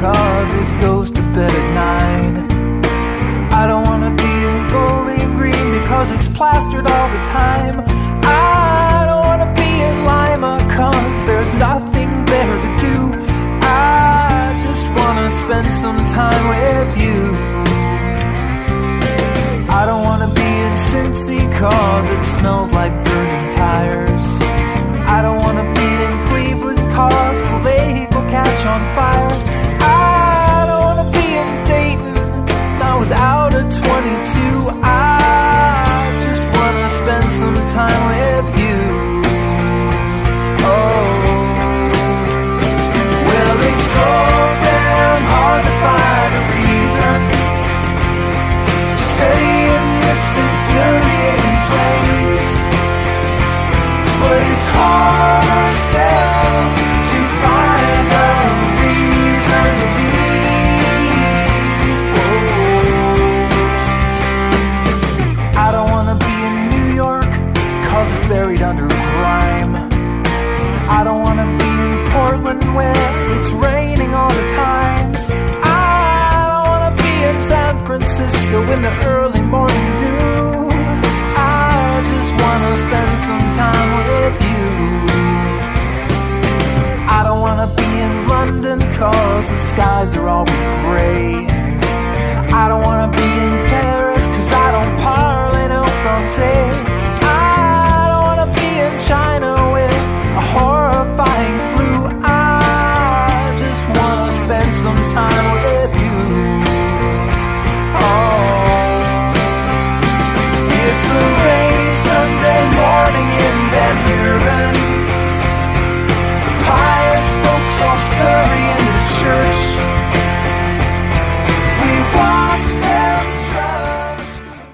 cause it goes to bed at 9. I don't wanna be in Bowling Green because it's plastered all the time. I don't wanna be in Lima cause there's nothing there to do. I just wanna spend some time with you. I don't wanna be in Cincy cause it smells like burning tires. I don't wanna be in Cleveland cause the lake will catch on fire. I don't wanna be in Dayton, not without a 22. I just wanna spend some time with you. Oh, well, it's so damn hard to find a reason to stay in this infuriating place, but it's harder still to find a reason to leave. Oh. I don't wanna be in New York cause it's buried under grime. I don't wanna be in Portland where it's raining all the time. I don't wanna be in San Francisco in the early morning dew. I just wanna spend some time with you. I don't wanna be in London cause the skies are always gray.